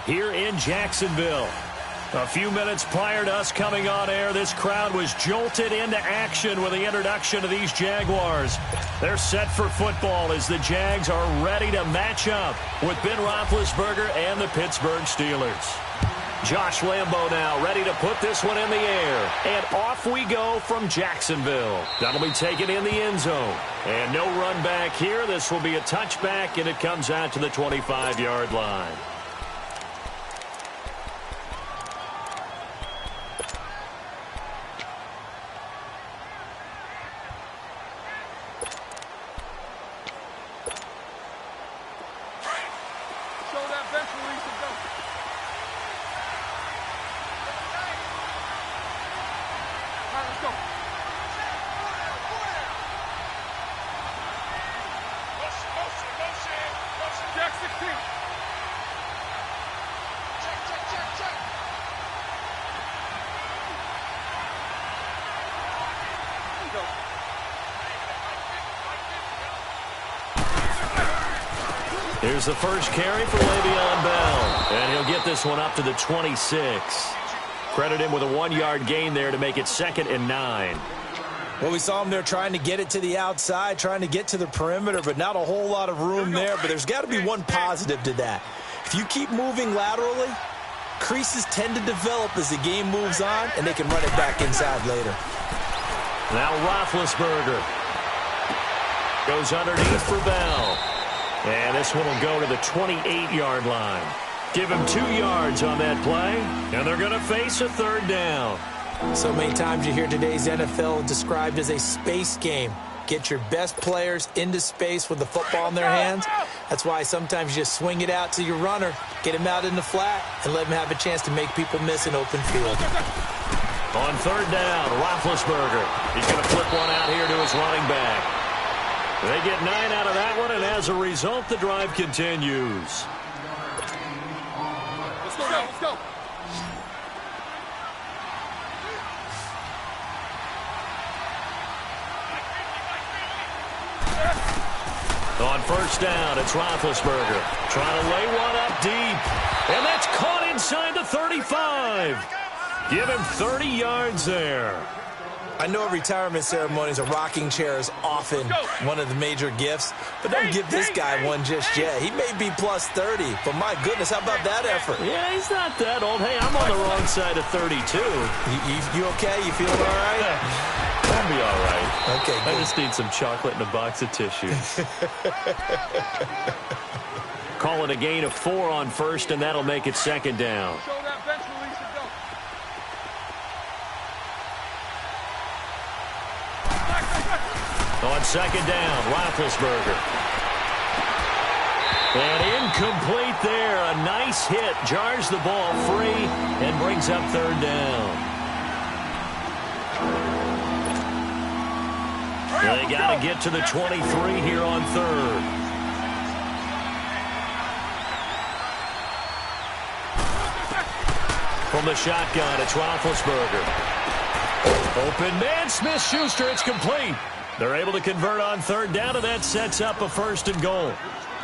Here in Jacksonville. A few minutes prior to us coming on air, this crowd was jolted into action with the introduction of these Jaguars. They're set for football as the Jags are ready to match up with Ben Roethlisberger and the Pittsburgh Steelers. Josh Lambo now ready to put this one in the air. And off we go from Jacksonville. That'll be taken in the end zone. And no run back here. This will be a touchback, and it comes out to the 25-yard line. Here's the first carry for Le'Veon Bell, and he'll get this one up to the 26. Credit him with a 1-yard gain there to make it 2nd and 9. Well, we saw him there trying to get it to the outside, trying to get to the perimeter, but not a whole lot of room there. But there's got to be one positive to that. If you keep moving laterally, creases tend to develop as the game moves on, and they can run it back inside later. Now Roethlisberger goes underneath for Bell. And this one will go to the 28-yard line. Give him 2 yards on that play, and they're going to face a 3rd down. So many times you hear today's NFL described as a space game. Get your best players into space with the football in their hands. That's why sometimes you just swing it out to your runner, get him out in the flat, and let him have a chance to make people miss an open field. On 3rd down, Roethlisberger. He's going to flip one out here to his running back. They get 9 out of that one, and as a result, the drive continues. Let's go, let's go. On 1st down, it's Roethlisberger trying to lay one up deep, and that's caught inside the 35. Give him 30 yards there. I know at retirement ceremonies, a rocking chair is often one of the major gifts, but don't give this guy one just yet. He may be plus 30, but my goodness, how about that effort? Yeah, he's not that old. Hey, I'm on the wrong side of 32. You okay? You feeling all right? I'll be all right. Okay, good. I just need some chocolate and a box of tissues. Call it a gain of 4 on 1st, and that'll make it 2nd down. On 2nd down, Roethlisberger. And incomplete there. A nice hit. Jars the ball free and brings up 3rd down. They got to get to the 23 here on 3rd. From the shotgun, it's Roethlisberger. Open man, Smith-Schuster. It's complete. They're able to convert on 3rd down, and that sets up a 1st and goal.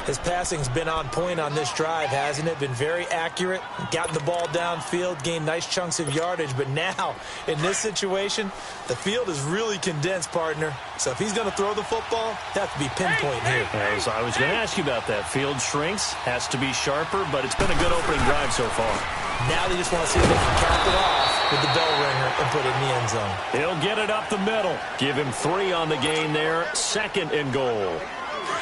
His passing's been on point on this drive, hasn't it? Been very accurate, gotten the ball downfield, gained nice chunks of yardage. But now, in this situation, the field is really condensed, partner. So if he's going to throw the football, it has to be pinpoint here. As I was going to ask you about that. Field shrinks, has to be sharper, but it's been a good opening drive so far. Now they just want to see if they can cap it off with the bell ringer and put it in the end zone. He'll get it up the middle. Give him 3 on the gain there. 2nd and goal.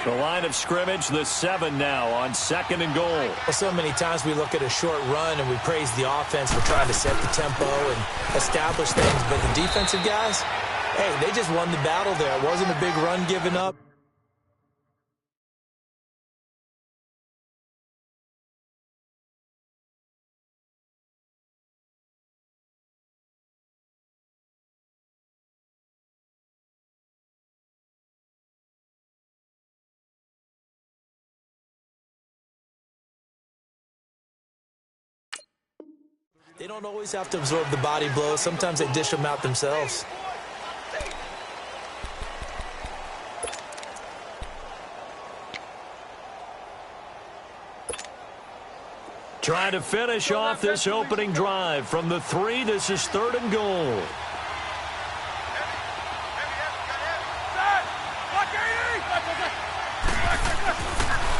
The line of scrimmage, the 7 now on 2nd and goal. Well, so many times we look at a short run and we praise the offense for trying to set the tempo and establish things. But the defensive guys, hey, they just won the battle there. It wasn't a big run given up. They don't always have to absorb the body blows. Sometimes they dish them out themselves. Trying to finish off this opening drive from the 3. This is 3rd and goal.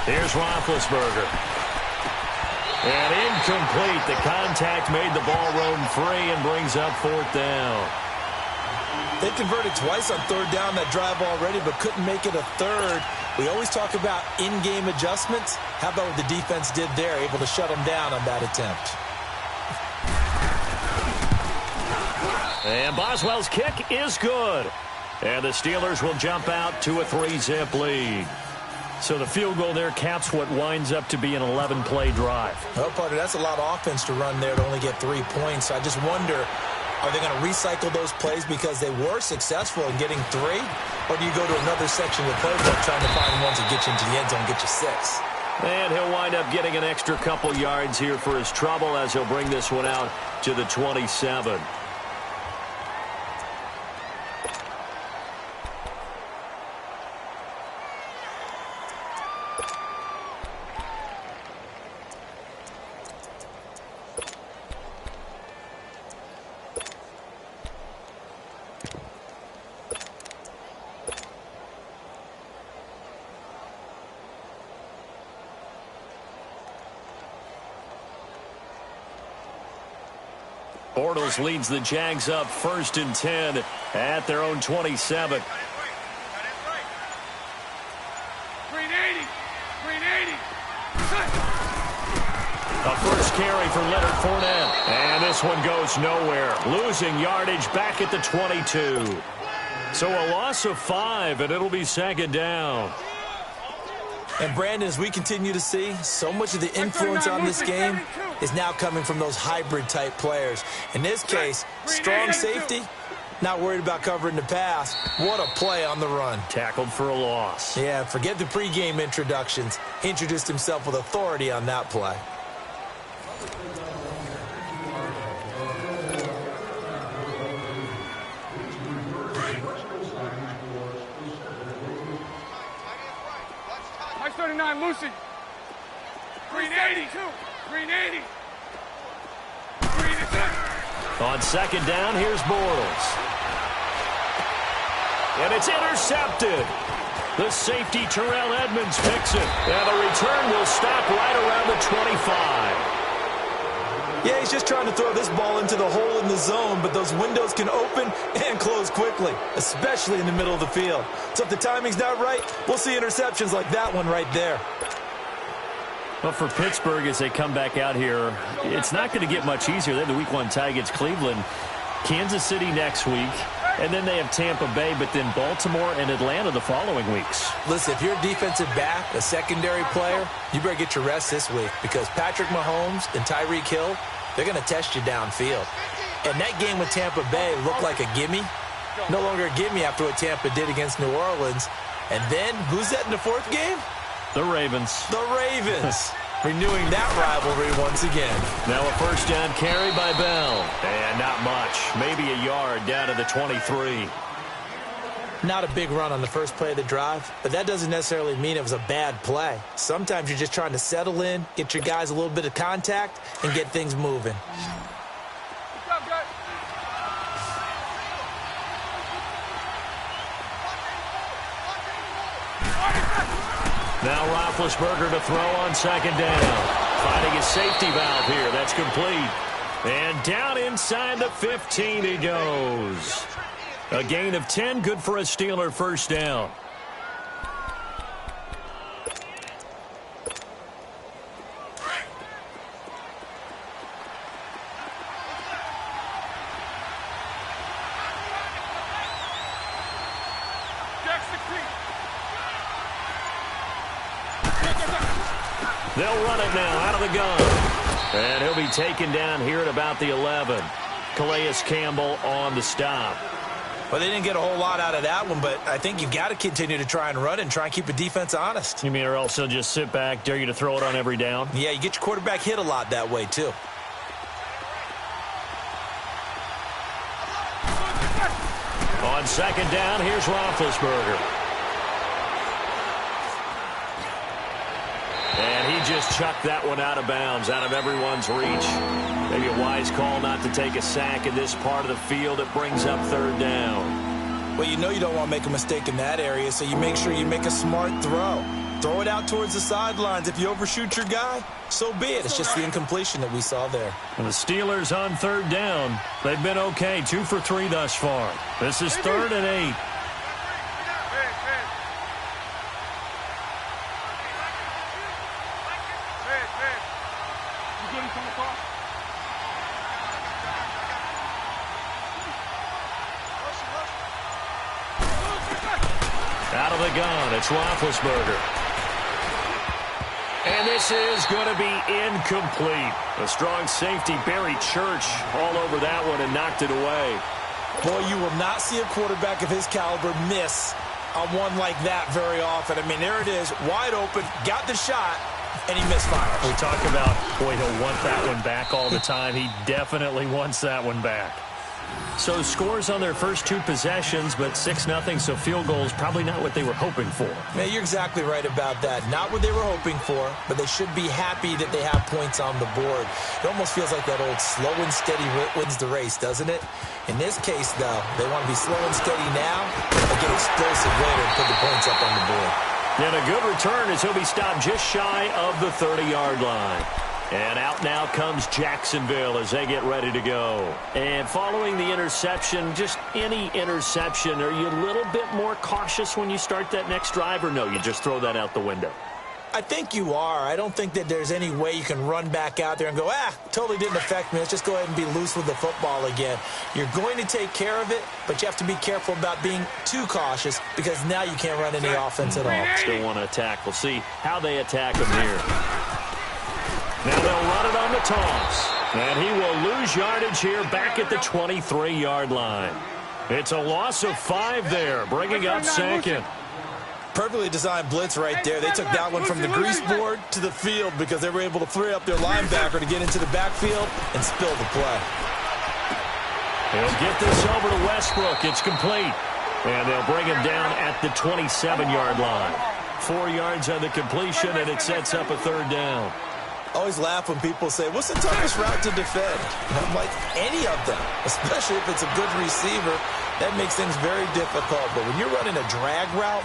Here's Roethlisberger. And incomplete. The contact made the ball roam free and brings up 4th down. They converted twice on 3rd down that drive already, but couldn't make it a 3rd. We always talk about in-game adjustments. How about what the defense did there, able to shut them down on that attempt? And Boswell's kick is good. And the Steelers will jump out to a 3-zip lead. So the field goal there caps what winds up to be an 11-play drive. Well, partner, that's a lot of offense to run there to only get 3 points. So I just wonder, are they going to recycle those plays because they were successful in getting 3? Or do you go to another section of the playbook trying to find ones that get you into the end zone and get you 6? And he'll wind up getting an extra couple yards here for his trouble as he'll bring this one out to the 27. Bortles leads the Jags up 1st and 10 at their own 27. A first carry for Leonard Fournette. And this one goes nowhere. Losing yardage back at the 22. So a loss of 5, and it'll be 2nd down. And, Brandon, as we continue to see, so much of the influence on this game is now coming from those hybrid-type players. In this case, strong safety, not worried about covering the pass. What a play on the run. Tackled for a loss. Yeah, forget the pregame introductions. He introduced himself with authority on that play. Lucy. Green 80. Green 80. On 2nd down, here's Bortles. And it's intercepted. The safety, Terrell Edmonds, picks it. And the return will stop right around the 25. Yeah, he's just trying to throw this ball into the hole in the zone, but those windows can open and close quickly, especially in the middle of the field. So if the timing's not right, we'll see interceptions like that one right there. Well, for Pittsburgh, as they come back out here, it's not going to get much easier. They have the Week 1 tie against Cleveland, Kansas City next week, and then they have Tampa Bay, but then Baltimore and Atlanta the following weeks. Listen, if you're a defensive back, a secondary player, you better get your rest this week because Patrick Mahomes and Tyreek Hill, they're going to test you downfield. And that game with Tampa Bay looked like a gimme. No longer a gimme after what Tampa did against New Orleans. And then, who's that in the 4th game? The Ravens. The Ravens. Renewing that rivalry once again. Now a first down carry by Bell. And not much. Maybe a yard down to the 23. Not a big run on the first play of the drive, but that doesn't necessarily mean it was a bad play. Sometimes you're just trying to settle in, get your guys a little bit of contact, and get things moving. Now Roethlisberger to throw on 2nd down. Finding a safety valve here. That's complete. And down inside the 15 he goes. A gain of 10, good for a Steeler first down. They'll run it now out of the gun. And he'll be taken down here at about the 11. Calais Campbell on the stop. Well, they didn't get a whole lot out of that one, but I think you've got to continue to try and run and try and keep the defense honest. You mean or else they'll just sit back, dare you to throw it on every down? Yeah, you get your quarterback hit a lot that way, too. On 2nd down, here's Roethlisberger. And he just chucked that one out of bounds, out of everyone's reach. Maybe a wise call not to take a sack in this part of the field. It brings up third down. Well, you know you don't want to make a mistake in that area, so you make sure you make a smart throw. Throw it out towards the sidelines. If you overshoot your guy, so be it. It's just the incompletion that we saw there. And the Steelers on third down. They've been okay, 2 for 3 thus far. This is 3rd and 8. Out of the gun, it's Roethlisberger. And this is going to be incomplete. A strong safety, Barry Church, all over that one and knocked it away. Boy, you will not see a quarterback of his caliber miss on one like that very often. I mean, there it is, wide open, got the shot, and he misfires. We talk about, boy, he'll want that one back all the time. He definitely wants that one back. So scores on their first 2 possessions, but 6-0, so field goals probably not what they were hoping for. Man, you're exactly right about that. Not what they were hoping for, but they should be happy that they have points on the board. It almost feels like that old slow and steady wins the race, doesn't it? In this case, though, they want to be slow and steady now and get explosive later and put the points up on the board. And a good return as he'll be stopped just shy of the 30-yard line. And out now comes Jacksonville as they get ready to go. And following the interception, just any interception, are you a little bit more cautious when you start that next drive, or no, you just throw that out the window? I think you are. I don't think that there's any way you can run back out there and go, totally didn't affect me. Let's just go ahead and be loose with the football again. You're going to take care of it, but you have to be careful about being too cautious because now you can't run any offense at all. Still want to attack. We'll see how they attack him here. Now they'll run it on the toss. And he will lose yardage here back at the 23-yard line. It's a loss of 5 there, bringing up 2nd. Perfectly designed blitz right there. They took that one from the grease board to the field because they were able to free up their linebacker to get into the backfield and spill the play. He'll get this over to Westbrook. It's complete. And they'll bring him down at the 27-yard line. 4 yards on the completion, and it sets up a 3rd down. I always laugh when people say, what's the toughest route to defend? And I'm like, any of them, especially if it's a good receiver. That makes things very difficult. But when you're running a drag route,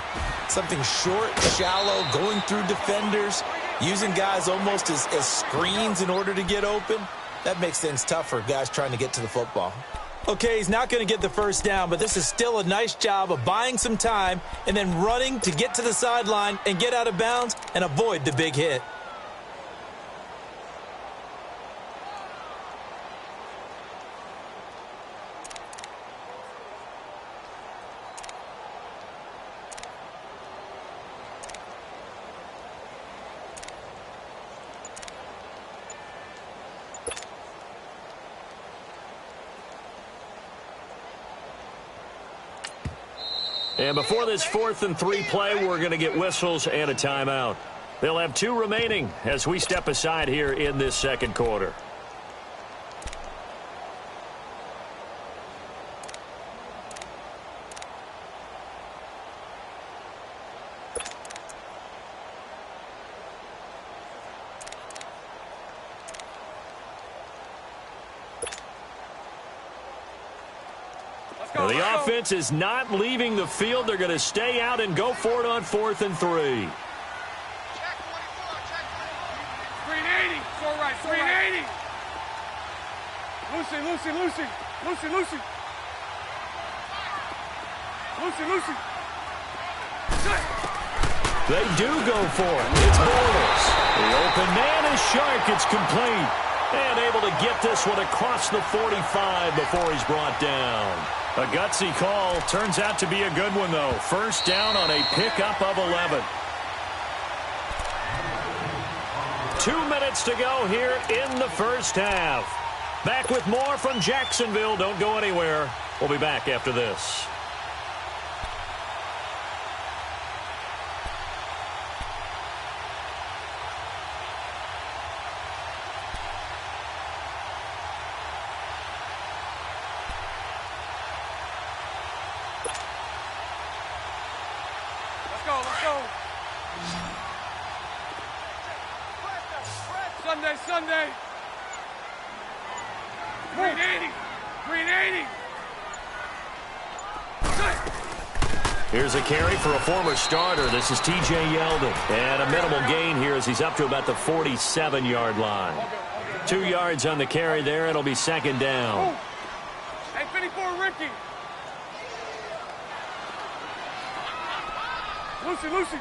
something short, shallow, going through defenders, using guys almost as screens in order to get open, that makes things tough for guys trying to get to the football. Okay, he's not going to get the first down, but this is still a nice job of buying some time and then running to get to the sideline and get out of bounds and avoid the big hit. And before this 4th and 3 play, we're going to get whistles and a timeout. They'll have 2 remaining as we step aside here in this 2nd quarter. Well, the offense is not leaving the field. They're going to stay out and go for it on 4th and 3. Check 24, check 380. It's all right, 380. Lucy. They do go for it. It's Bortles. The open man is Shark. It's complete. And able to get this one across the 45 before he's brought down. A gutsy call. Turns out to be a good one, though. First down on a pickup of 11. 2 minutes to go here in the first half. Back with more from Jacksonville. Don't go anywhere. We'll be back after this. Let's go. Sunday, Sunday. Green 80. Green 80. Here's a carry for a former starter. This is T.J. Yeldon. And a minimal gain here as he's up to about the 47-yard line. 2 yards on the carry there. It'll be second down. Hey, 54, Ricky. Lucy.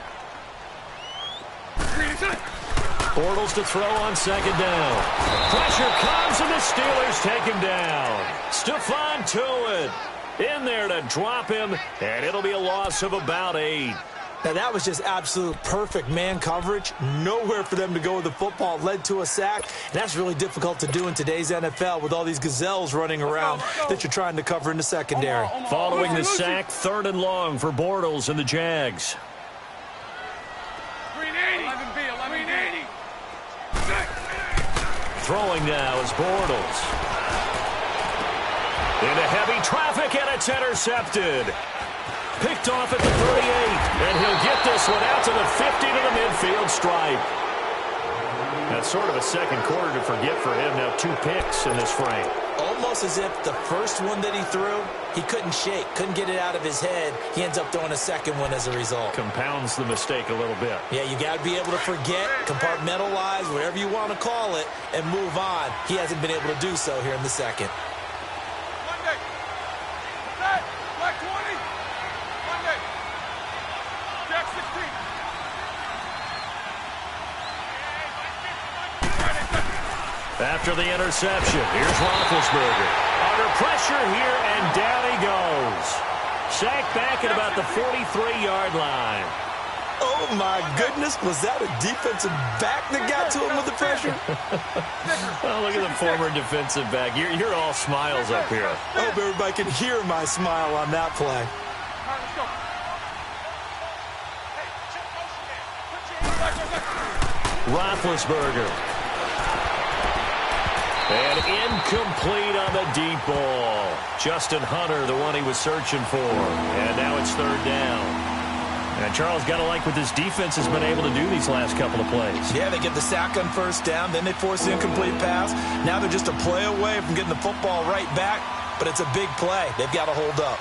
Bortles to throw on second down. Pressure comes and the Steelers take him down. Stephon Tuitt in there to drop him, and it'll be a loss of about 8. Now, that was just absolute perfect man coverage. Nowhere for them to go with the football. Led to a sack, and that's really difficult to do in today's NFL with all these gazelles running around that you're trying to cover in the secondary. Following the sack, 3rd and long for Bortles and the Jags. Green 80. 11B, Green 80. Throwing now is Bortles. Into heavy traffic, and it's intercepted. Picked off at the 38, and he'll get this one out to the 50 to the midfield stripe. That's sort of a second quarter to forget for him. Now 2 picks in this frame. Almost as if the first one that he threw, he couldn't shake, couldn't get it out of his head. He ends up throwing a second one as a result. Compounds the mistake a little bit. Yeah, you got to be able to forget, compartmentalize, whatever you want to call it, and move on. He hasn't been able to do so here in the second. Monday. Set. Black 20. Monday. Jack 16. After the interception, here's Roethlisberger. Under pressure here, and down he goes. Sacked back at about the 43-yard line. Oh, my goodness. Was that a defensive back that got to him with the pressure? Oh, look at the former defensive back. You're all smiles up here. I hope everybody can hear my smile on that play. All right, let's go. Roethlisberger. And incomplete on the deep ball. Justin Hunter, the one he was searching for. And now it's 3rd down. And Charles, got to like what this defense has been able to do these last couple of plays. Yeah, they get the sack on 1st down, then they force the incomplete pass. Now they're just a play away from getting the football right back, but it's a big play. They've got to hold up.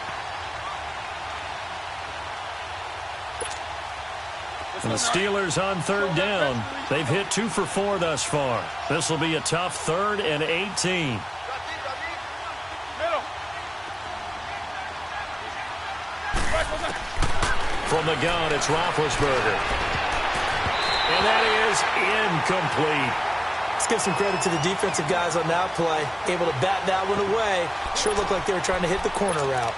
And the Steelers on 3rd down. They've hit 2 for 4 thus far. This will be a tough 3rd and 18. From the gun, it's Roethlisberger. And that is incomplete. Let's give some credit to the defensive guys on that play. Able to bat that one away. Sure looked like they were trying to hit the corner route.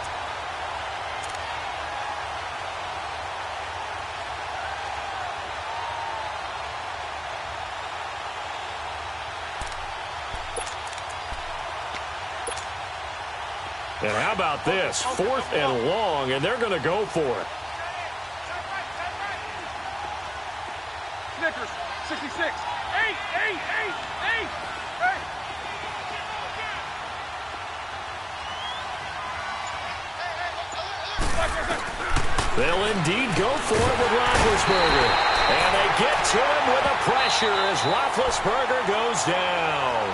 And how about this? 4th and long, and they're going to go for it. Snickers, 66. 8. They'll indeed go for it with Roethlisberger. And they get to him with a pressure as Roethlisberger goes down.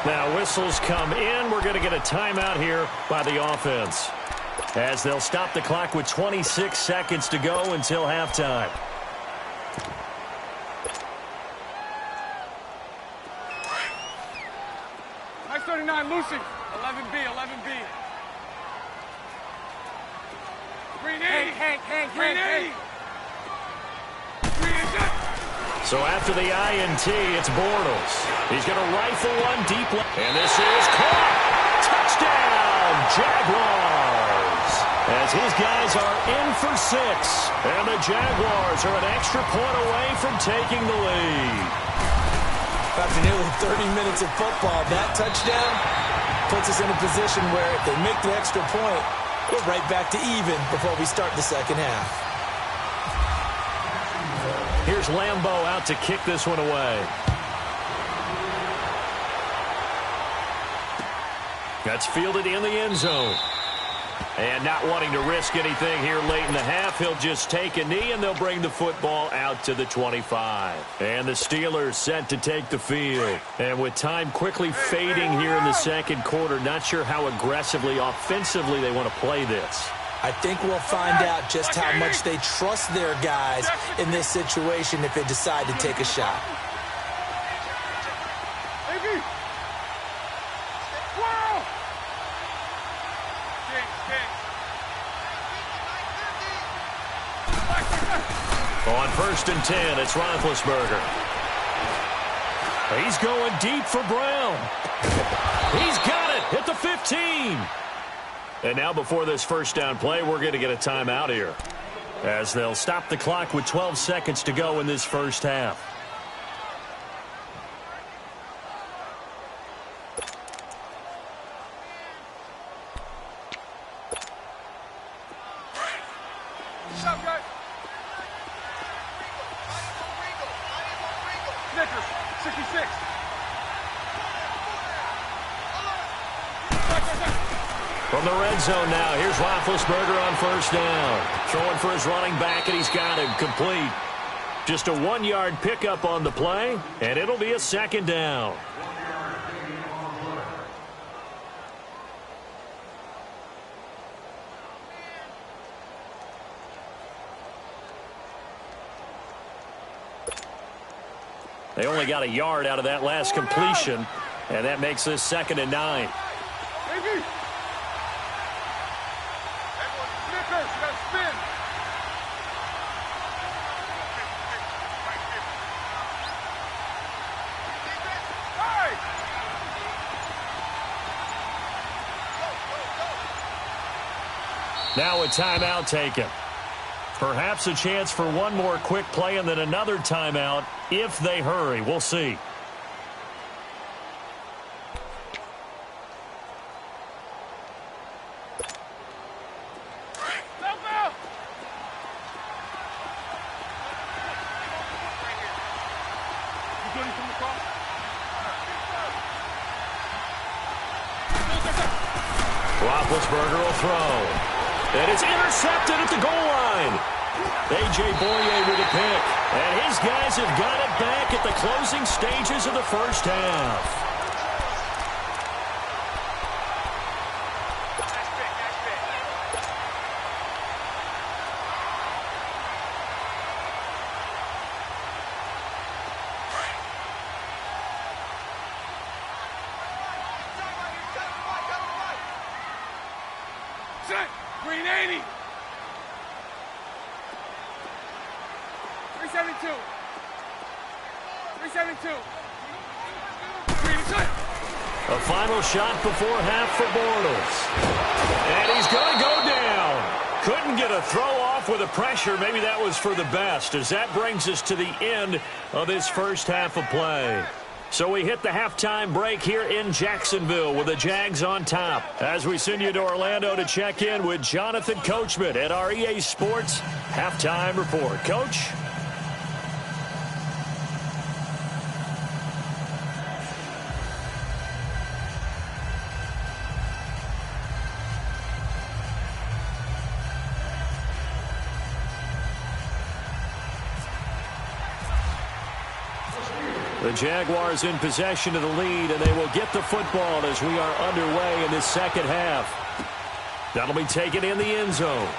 Now whistles come in. We're going to get a timeout here by the offense, as they'll stop the clock with 26 seconds to go until halftime. Nice 39, Lucy. 11B. Green 80. Hank. Green 80. So after the INT, it's Bortles. He's going to rifle one deep left. And this is caught. Touchdown, Jaguars. As his guys are in for 6. And the Jaguars are an extra point away from taking the lead. After nearly 30 minutes of football, that touchdown puts us in a position where if they make the extra point, we're right back to even before we start the second half. Here's Lambeau out to kick this one away. That's fielded in the end zone. And not wanting to risk anything here late in the half, he'll just take a knee, and they'll bring the football out to the 25. And the Steelers set to take the field. And with time quickly fading here in the second quarter, not sure how aggressively, offensively they want to play this. I think we'll find out just how much they trust their guys in this situation if they decide to take a shot. On 1st and 10, it's Roethlisberger. He's going deep for Brown. He's got it at the 15. And now before this first down play, we're going to get a timeout here, as they'll stop the clock with 12 seconds to go in this first half. From the red zone now, here's Roethlisberger on 1st down. Throwing for his running back, and he's got him complete. Just a 1-yard pickup on the play, and it'll be a 2nd down. They only got a yard out of that last completion, and that makes this 2nd and 9. Now a timeout taken. Perhaps a chance for one more quick play and then another timeout if they hurry. We'll see. Roethlisberger will throw. And it's intercepted at the goal line. A.J. Boye with a pick. And his guys have got it back at the closing stages of the first half. Green 80. 372. 372. Green set. A final shot before half for Bortles. And he's going to go down. Couldn't get a throw off with the pressure. Maybe that was for the best, as that brings us to the end of this first half of play. So we hit the halftime break here in Jacksonville with the Jags on top, as we send you to Orlando to check in with Jonathan Coachman at our EA Sports Halftime Report. Coach? The Jaguars in possession of the lead, and they will get the football as we are underway in this second half. That'll be taken in the end zone.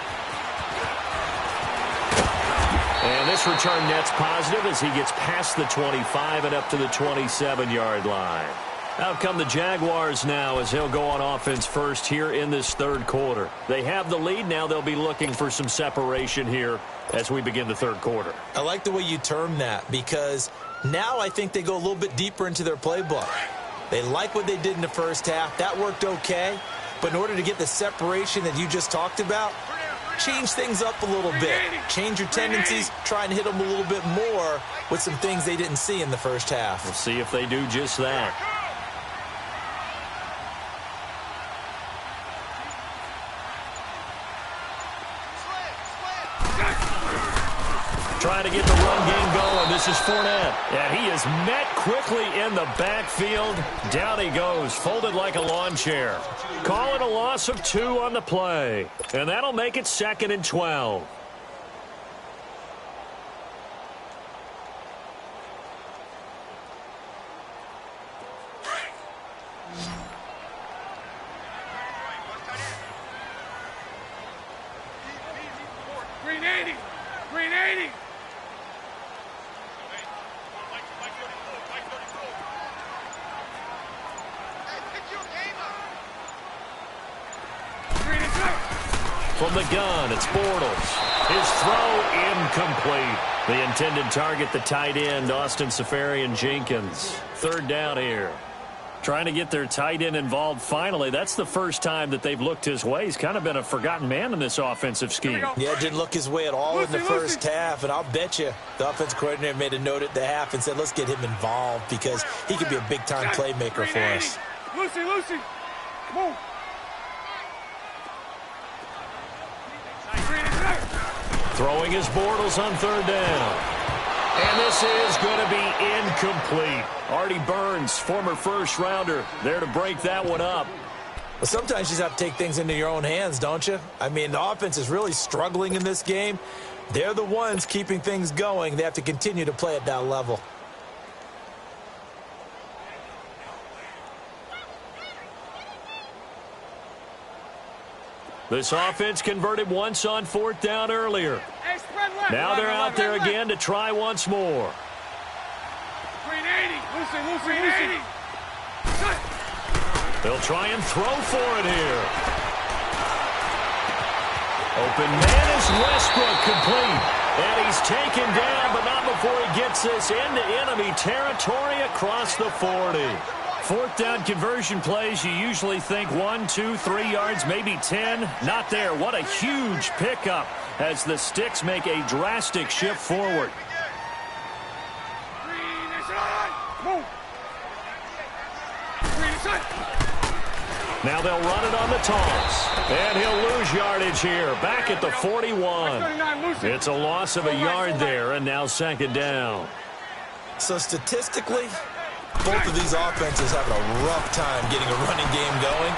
And this return net's positive as he gets past the 25 and up to the 27-yard line. Out come the Jaguars now as they'll go on offense first here in this third quarter. They have the lead. Now they'll be looking for some separation here as we begin the third quarter. I like the way you term that, because now I think they go a little bit deeper into their playbook. They like what they did in the first half. That worked okay. But in order to get the separation that you just talked about, change things up a little bit. Change your tendencies, try and hit them a little bit more with some things they didn't see in the first half. We'll see if they do just that. Trying to get the run game going. This is Fournette. And he is met quickly in the backfield. Down he goes, folded like a lawn chair. Call it a loss of 2 on the play. And that'll make it 2nd and 12. From the gun, it's Bortles. His throw incomplete. The intended target, the tight end, Austin Seferian-Jenkins. 3rd down here. Trying to get their tight end involved finally. That's the first time that they've looked his way. He's kind of been a forgotten man in this offensive scheme. Yeah, it didn't look his way at all in the first half, and I'll bet you the offense coordinator made a note at the half and said, let's get him involved because he could be a big-time playmaker for us. Lucy, move. Throwing his Bortles on 3rd down. And this is going to be incomplete. Artie Burns, former first-rounder, there to break that one up. Well, sometimes you just have to take things into your own hands, don't you? I mean, the offense is really struggling in this game. They're the ones keeping things going. They have to continue to play at that level. This offense converted once on 4th down earlier. Now they're out there again to try once more. Lucy. They'll try and throw for it here. Open man is Westbrook, complete. And he's taken down, but not before he gets this into enemy territory across the 40. 4th down conversion plays, you usually think 1, 2, 3 yards, maybe 10. Not there. What a huge pickup as the Sticks make a drastic shift forward. Now they'll run it on the toss. And he'll lose yardage here. Back at the 41. It's a loss of a yard there, and now 2nd down. So statistically, both of these offenses having a rough time getting a running game going.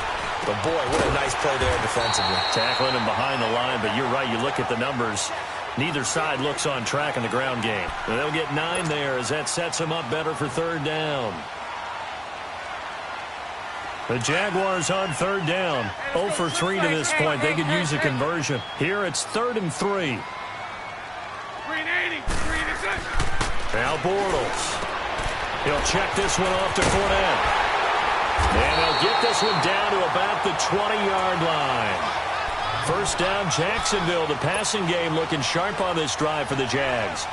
But, boy, what a nice play there defensively. Tackling him behind the line, but you're right. You look at the numbers. Neither side looks on track in the ground game. They'll get 9 there as that sets them up better for 3rd down. The Jaguars on 3rd down. 0 for 3 to this point. They could use a conversion. Here it's 3rd and 3. Now Bortles. He'll check this one off to Fournette. And he'll get this one down to about the 20-yard line. 1st down, Jacksonville. The passing game looking sharp on this drive for the Jags.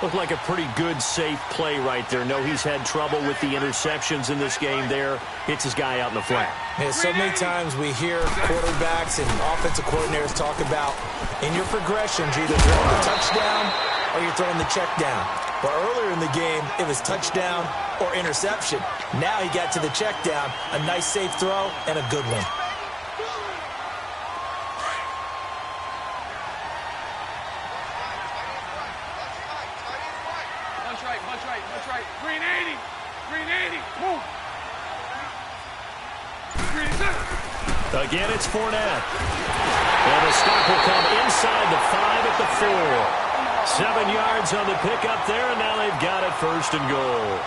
Looked like a pretty good, safe play right there. No, he's had trouble with the interceptions in this game there. Hits his guy out in the flat. Yeah, so many times we hear quarterbacks and offensive coordinators talk about in your progressions, you're either throwing the touchdown or you're throwing the check down. But earlier in the game, it was touchdown or interception. Now he got to the check down, a nice safe throw, and a good one. Punch right. Green 80. Move. Again, it's Fournette. And the stop will come inside the 5 at the 4. 7 yards on the pickup there, and now they've got it 1st and goal.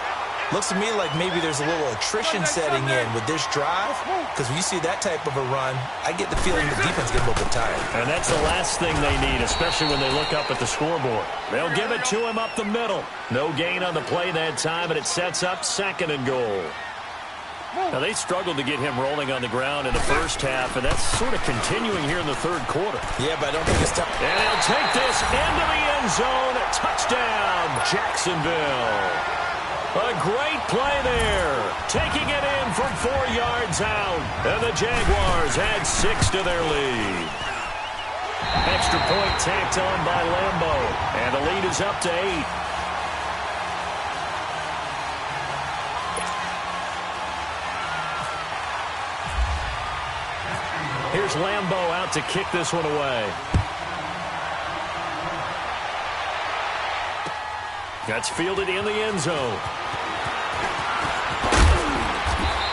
Looks to me like maybe there's a little attrition setting in with this drive, because when you see that type of a run, I get the feeling the defense gets a little bit tired. And that's the last thing they need, especially when they look up at the scoreboard. They'll give it to him up the middle. No gain on the play that time, and it sets up 2nd and goal. Now, they struggled to get him rolling on the ground in the first half, and that's sort of continuing here in the 3rd quarter. Yeah, but I don't think it's tough. And he'll take this into the end zone. Touchdown, Jacksonville. A great play there. Taking it in from 4 yards out. And the Jaguars add 6 to their lead. Extra point tacked on by Lambeau. And the lead is up to 8. Here's Lambeau out to kick this one away. That's fielded in the end zone.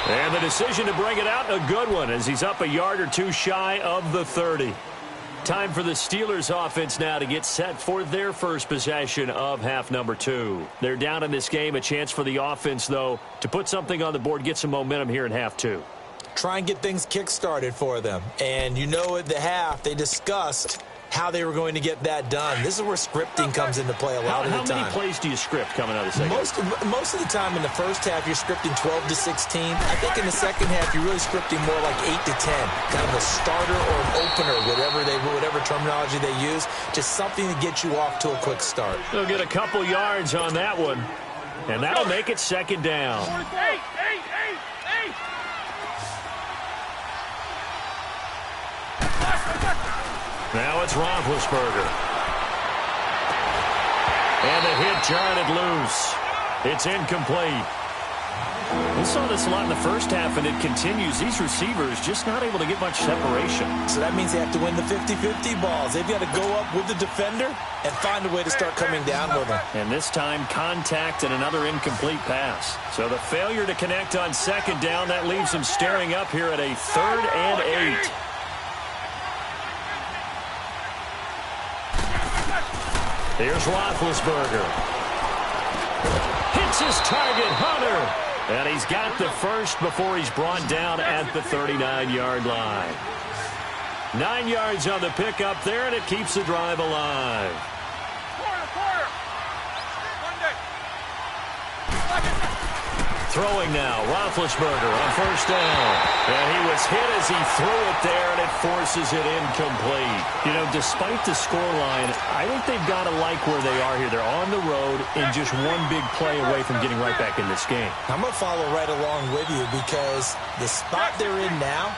And the decision to bring it out, a good one, as he's up a yard or two shy of the 30. Time for the Steelers offense now to get set for their first possession of half number 2. They're down in this game. A chance for the offense, though, to put something on the board, get some momentum here in half 2. Try and get things kick-started for them. And you know at the half, they discussed how they were going to get that done. This is where scripting comes into play a lot of the time. How many plays do you script coming out of the second half? Most of the time in the first half, you're scripting 12 to 16. I think in the second half, you're really scripting more like 8 to 10. Kind of a starter or an opener, whatever terminology they use. Just something to get you off to a quick start. They'll get a couple yards on that one. And that'll make it second down. Now it's Roethlisberger. And the hit jarred loose. It's incomplete. We saw this a lot in the first half, and it continues. These receivers just not able to get much separation. So that means they have to win the 50-50 balls. They've got to go up with the defender and find a way to start coming down with them. And this time, contact and another incomplete pass. So the failure to connect on second down, that leaves them staring up here at a 3rd and 8. Here's Roethlisberger. Hits his target, Hunter. And he's got the first before he's brought down at the 39-yard line. 9 yards on the pickup there, and it keeps the drive alive. Throwing now, Roethlisberger on first down. And he was hit as he threw it there, and it forces it incomplete. You know, despite the scoreline, I think they've got to like where they are here. They're on the road and just one big play away from getting right back in this game. I'm going to follow right along with you because the spot they're in now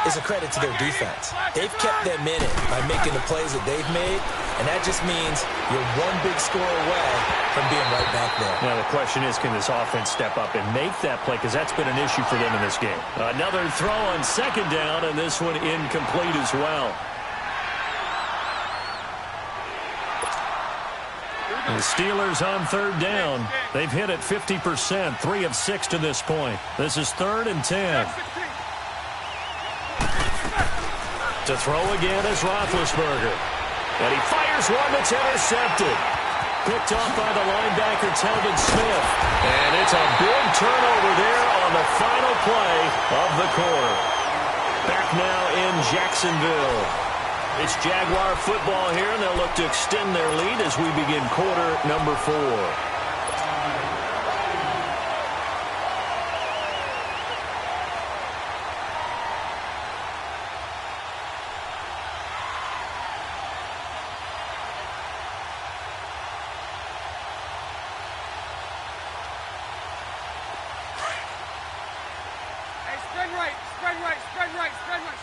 is a credit to their defense. They've kept them in it by making the plays that they've made, and that just means you're one big score away from being right back there. Now the question is, can this offense step up and make that play, because that's been an issue for them in this game. Another throw on second down, and this one incomplete as well. The Steelers on third down. They've hit it 50%, 3 of 6 to this point. This is 3rd and 10. To throw again is Roethlisberger. And he fires one that's intercepted. Picked off by the linebacker, Telvin Smith. And it's a big turnover there on the final play of the quarter. Back now in Jacksonville. It's Jaguar football here, and they'll look to extend their lead as we begin quarter number 4.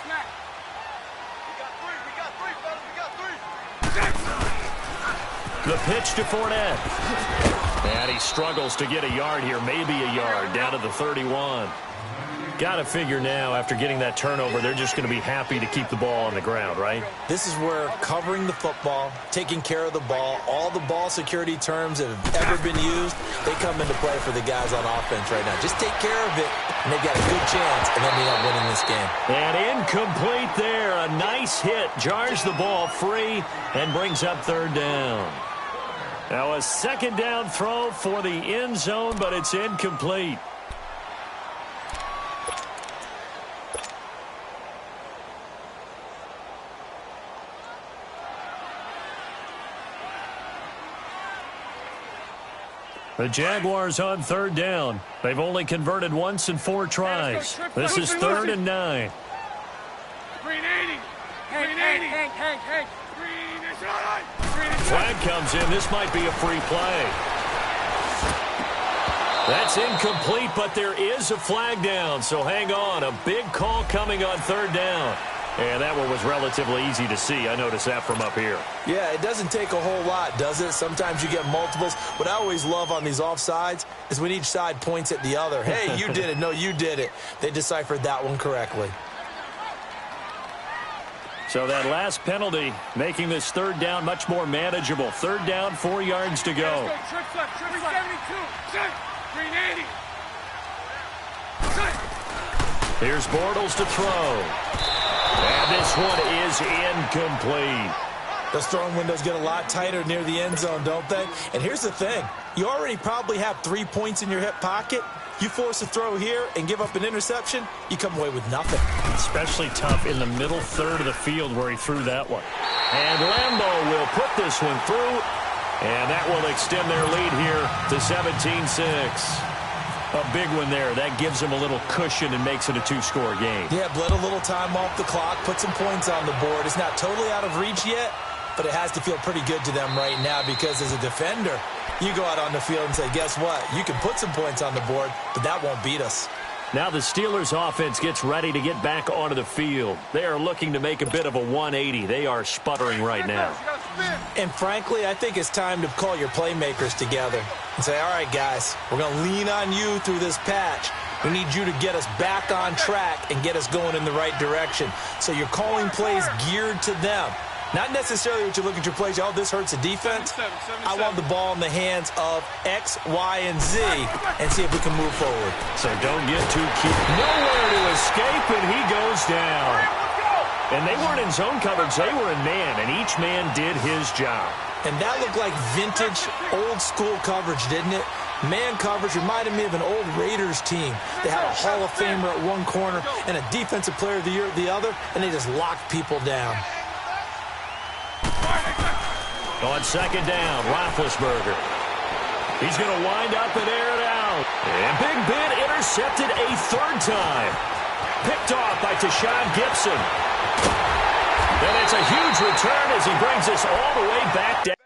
Smack. The pitch to Fournette. And he struggles to get a yard here, maybe a yard, down to the 31. Got to figure now, after getting that turnover, they're just going to be happy to keep the ball on the ground, right? This is where covering the football, taking care of the ball, all the ball security terms that have ever been used, they come into play for the guys on offense right now. Just take care of it, and they've got a good chance of ending up winning this game. And incomplete there. A nice hit. Jars the ball free and brings up third down. Now a second down throw for the end zone, but it's incomplete. The Jaguars on third down. They've only converted once in 4 tries. This is 3rd and 9. Green 80. Green 80. Hank. Green is on. Flag comes in. This might be a free play. That's incomplete, but there is a flag down, so hang on. A big call coming on third down. And that one was relatively easy to see. I noticed that from up here. Yeah, it doesn't take a whole lot, does it? Sometimes you get multiples. What I always love on these offsides is when each side points at the other. Hey, you did it. No, you did it. They deciphered that one correctly. So that last penalty making this third down much more manageable. Third down, 4 yards to go. Trips left, 372. Set. 380. Set. Here's Bortles to throw. And this one is incomplete. Those throwing windows get a lot tighter near the end zone, don't they? And here's the thing. You already probably have 3 points in your hip pocket. You force a throw here and give up an interception, you come away with nothing. Especially tough in the middle third of the field where he threw that one. And Lambeau will put this one through, and that will extend their lead here to 17-6. A big one there. That gives them a little cushion and makes it a 2-score game. Yeah, bled a little time off the clock, put some points on the board. It's not totally out of reach yet, but it has to feel pretty good to them right now because as a defender, you go out on the field and say, guess what? You can put some points on the board, but that won't beat us. Now the Steelers offense gets ready to get back onto the field. They are looking to make a bit of a 180. They are sputtering right now. And frankly, I think it's time to call your playmakers together and say, all right, guys, we're going to lean on you through this patch. We need you to get us back on track and get us going in the right direction. So you're calling plays geared to them. Not necessarily what you look at your plays, oh, this hurts the defense. I want the ball in the hands of X, Y, and Z and see if we can move forward. So don't get too cute. Nowhere to escape, and he goes down. And they weren't in zone coverage. They were in man, and each man did his job. And that looked like vintage, old-school coverage, didn't it? Man coverage reminded me of an old Raiders team. They had a Hall of Famer at one corner and a Defensive Player of the Year at the other, and they just locked people down. On second down, Roethlisberger. He's going to wind up and air it out. And Big Ben intercepted a third time. Picked off by Tashawn Gibson. And it's a huge return as he brings us all the way back down.